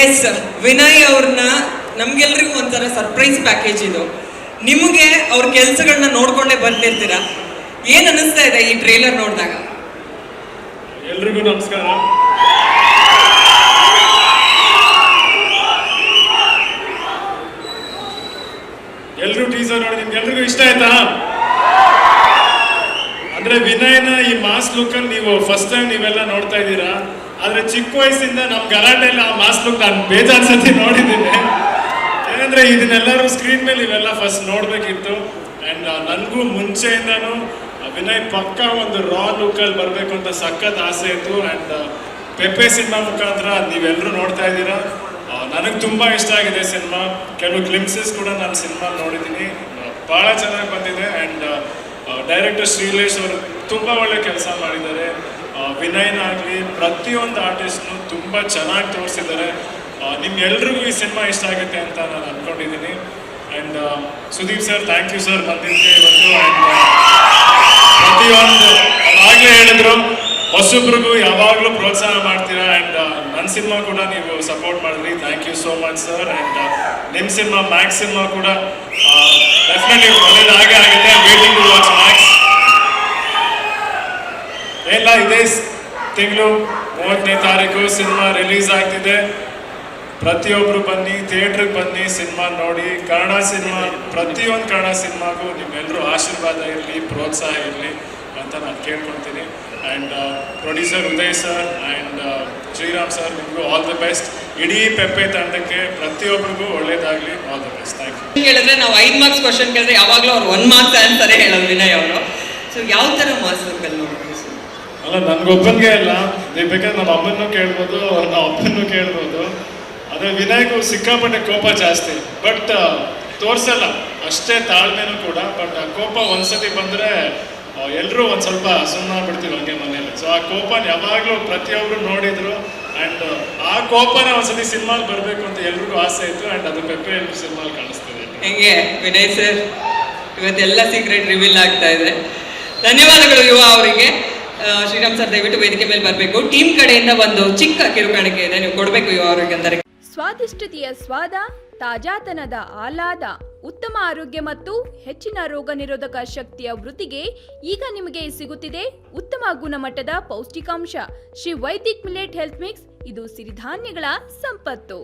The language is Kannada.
ಎಸ್, ವಿನಯ್ ಅವ್ರನ್ನ ನಮ್ಗೆಲ್ರಿಗೂ ಒಂಥರ ಸರ್ಪ್ರೈಸ್ ಪ್ಯಾಕೇಜ್ ಇದು. ನಿಮಗೆ ಅವ್ರ ಕೆಲಸಗಳನ್ನ ನೋಡ್ಕೊಂಡೇ ಬರ್ತಿರ್ತೀರಾ. ಏನ್ ಅನಿಸ್ತಾ ಇದೆ ಈ ಟ್ರೇಲರ್ ನೋಡಿದಾಗ? ಎಲ್ರಿಗೂ ನಮಸ್ಕಾರ. ಎಲ್ರೂ ಟೀಸರ್ ನೋಡಿ ನಿಮ್ಗೆ ಎಲ್ರಿಗೂ ಇಷ್ಟ ಆಯ್ತಾ? ಅಂದ್ರೆ ವಿನಯ್ನ ಈ ಮಾಸ್ ಲುಕ್ ಅಲ್ಲಿ ನೀವು ಫಸ್ಟ್ ಟೈಮ್ ನೀವೆಲ್ಲ ನೋಡ್ತಾ ಇದ್ದೀರಾ. ಆದ್ರೆ ಚಿಕ್ಕ ವಯಸ್ಸಿಂದ ನಮ್ ಗಲಾಟೆಯಲ್ಲಿ ಆ ಮಾಸ್ ಲುಕ್ ನಾನು ಬೇಜಾನ್ ಸತಿ ನೋಡಿದ್ದೀನಿ. ಏನಂದ್ರೆ ಇದನ್ನೆಲ್ಲರೂ ಸ್ಕ್ರೀನ್ ಮೇಲೆ ಇವೆಲ್ಲ ಫಸ್ಟ್ ನೋಡ್ಬೇಕಿತ್ತು. ಅಂಡ್ ನನ್ಗೂ ಮುಂಚೆಯಿಂದಾನು ವಿನಯ್ ಪಕ್ಕ ಒಂದು ರಾ ಲುಕ್ ಅಲ್ಲಿ ಬರ್ಬೇಕು ಅಂತ ಸಖತ್ ಆಸೆ ಇತ್ತು. ಅಂಡ್ ಪೆಪ್ಪೆ ಸಿನಿಮಾ ಮುಖಾಂತರ ನೀವೆಲ್ಲರೂ ನೋಡ್ತಾ ಇದ್ದೀರಾ. ನನಗೆ ತುಂಬಾ ಇಷ್ಟ ಆಗಿದೆ ಸಿನಿಮಾ. ಕೆಲವು ಗ್ಲಿಮ್ಸಸ್ ಕೂಡ ನಾನು ಸಿನಿಮಾ ನೋಡಿದ್ದೀನಿ, ಬಹಳ ಚೆನ್ನಾಗಿ ಬಂದಿದೆ. ಅಂಡ್ ಡೈರೆಕ್ಟರ್ ಶ್ರೀಲೇಶ್ ಅವರು ತುಂಬಾ ಒಳ್ಳೆ ಕೆಲಸ ಮಾಡಿದ್ದಾರೆ. ವಿನಯ್ನಾಗಲಿ ಪ್ರತಿಯೊಂದು ಆರ್ಟಿಸ್ಟ್ನು ತುಂಬ ಚೆನ್ನಾಗಿ ತೋರಿಸಿದ್ದಾರೆ. ನಿಮ್ಗೆಲ್ರಿಗೂ ಈ ಸಿನಿಮಾ ಇಷ್ಟ ಆಗುತ್ತೆ ಅಂತ ನಾನು ಅಂದ್ಕೊಂಡಿದ್ದೀನಿ. And Sudeep sir, thank you sir ಬಂದಿದ್ದಕ್ಕೆ ಇವತ್ತು. ಆ್ಯಂಡ್ ಪ್ರತಿಯೊಂದು ಅವಾಗಲೇ ಹೇಳಿದ್ರು, ಹೊಸಬ್ರಿಗೂ ಯಾವಾಗಲೂ ಪ್ರೋತ್ಸಾಹ ಮಾಡ್ತೀರಾ. ಆ್ಯಂಡ್ ನನ್ನ ಸಿನಿಮಾ ಕೂಡ ನೀವು ಸಪೋರ್ಟ್ ಮಾಡಿದ್ರಿ, thank you so much sir. And ನಿಮ್ಮ ಸಿನಿಮಾ ಮ್ಯಾಕ್ಸ್ ಸಿನಿಮಾ ಕೂಡ ಡೆಫಿನೆಟ್ಲಿ ಒಳ್ಳೇದಾಗೇ ಆಗುತ್ತೆ. Waiting to watch Max. ಎಲ್ಲ ಇದೇ ತಿಂಗಳು 30ನೇ ತಾರೀಕು ಸಿನಿಮಾ ರಿಲೀಸ್ ಆಗ್ತಿದೆ. ಪ್ರತಿಯೊಬ್ಬರು ಬನ್ನಿ, ಥಿಯೇಟ್ರಿಗೆ ಬನ್ನಿ, ಸಿನಿಮಾ ನೋಡಿ. ಕನ್ನಡ ಸಿನಿಮಾ, ಪ್ರತಿಯೊಂದು ಕನ್ನಡ ಸಿನಿಮಾಗೂ ನಿಮ್ಮೆಲ್ಲರೂ ಆಶೀರ್ವಾದ ಇರಲಿ, ಪ್ರೋತ್ಸಾಹ ಇರಲಿ ಅಂತ ನಾನು ಕೇಳ್ಕೊಳ್ತೀನಿ. And producer Uday sir and Shriram sir, ನಿಮಗೂ ಆಲ್ ದ ಬೆಸ್ಟ್. ಇಡೀ ಪೆಪ್ಪೆ ತಂಡಕ್ಕೆ ಪ್ರತಿಯೊಬ್ಬರಿಗೂ ಒಳ್ಳೇದಾಗಲಿ. All the best. Thank you. ಕೇಳಿದ್ರೆ ನಾವು 5 ಮಾರ್ಕ್ಸ್ ಕ್ವಶನ್ ಕೇಳಿದ್ರೆ ಯಾವಾಗಲೂ ಅವ್ರು 1 ಮಾರ್ಕ್ಸ್ ಆನ್ಸರೇ ಹೇಳೋದು ವಿನಯ್ ಅವರು. ಸೊ ಯಾವ ಥರ ಮಾರ್ಕ್ಸ್ ಲುಕ್ಕಲ್ಲಿ ನೋಡ್ಬೋದು? ಅಲ್ಲ, ನನಗೊಬ್ಬನಿಗೆ ಅಲ್ಲ, ನೀವು ಬೇಕಾದ್ರೆ ನಮ್ಮ ಅಮ್ಮನೂ ಕೇಳ್ಬೋದು, ನಮ್ಮ ಅಪ್ಪನೂ ಕೇಳ್ಬೋದು. ಅದೇ ವಿನಯ್ಗೂ ಸಿಕ್ಕಾಪಟ್ಟೆ ಕೋಪ ಜಾಸ್ತಿ, ಬಟ್ ತೋರಿಸಲ್ಲ ಅಷ್ಟೇ ತಾಳ್ಮೆನೂ ಕೂಡ. ಬಟ್ ಆ ಕೋಪ ಒಂದ್ಸತಿ ಬಂದರೆ ಎಲ್ಲರೂ ಒಂದು ಸ್ವಲ್ಪ ಸುಮ್ಮನೆ ಬಿಡ್ತೀವಿ ಹಂಗೆ ಮನೇಲಿ. ಸೊ ಆ ಕೋಪನ ಯಾವಾಗಲೂ ಪ್ರತಿಯೊಬ್ಬರು ನೋಡಿದ್ರು. ಆ್ಯಂಡ್ ಆ ಕೋಪನ ಒಂದ್ಸತಿ ಸಿನಿಮಾಲ್ ಬರಬೇಕು ಅಂತ ಎಲ್ರಿಗೂ ಆಸೆ ಇತ್ತು. ಆ್ಯಂಡ್ ಅದು ಪೆಪ್ಪೆ ಎಲ್ರು ಸಿನಿಮಾಲ್ ಕಾಣಿಸ್ತಿದೆ. ಹೆಂಗೆ ವಿನಯ್ ಸರ್, ಇವತ್ತೆಲ್ಲ ಸೀಕ್ರೆಟ್ ರಿವೀಲ್ ಆಗ್ತಾ ಇದೆ. ಧನ್ಯವಾದಗಳು ಯುವ ಅವರಿಗೆ. ಶ್ರೀರಾಮ್ ಸರ್, ದಯವಿಟ್ಟು ವೇದಿಕೆ ಮೇಲೆ ಬರಬೇಕು. ಟೀಮ್ ಕಡೆಯಿಂದ ಒಂದು ಚಿಕ್ಕ ಕಿರುಕಾಣಿಕೆ ಇದೆ, ನೀವು ಕೊಡಬೇಕು ಯುವ ಅವರಿಗೆ ಅಂತಾರೆ. ಸ್ವಾದಿಷ್ಟತೆಯ ಸ್ವಾದ, ತಾಜಾತನದ ಆಹ್ಲಾದ, ಉತ್ತಮ ಆರೋಗ್ಯ ಮತ್ತು ಹೆಚ್ಚಿನ ರೋಗ ನಿರೋಧಕ ಶಕ್ತಿಯ ವೃದ್ಧಿಗೆ ಈಗ ನಿಮಗೆ ಸಿಗುತ್ತಿದೆ ಉತ್ತಮ ಗುಣಮಟ್ಟದ ಪೌಷ್ಟಿಕಾಂಶ. Shri Vaidik millet health mix. ಇದು ಸಿರಿಧಾನ್ಯಗಳ ಸಂಪತ್ತು.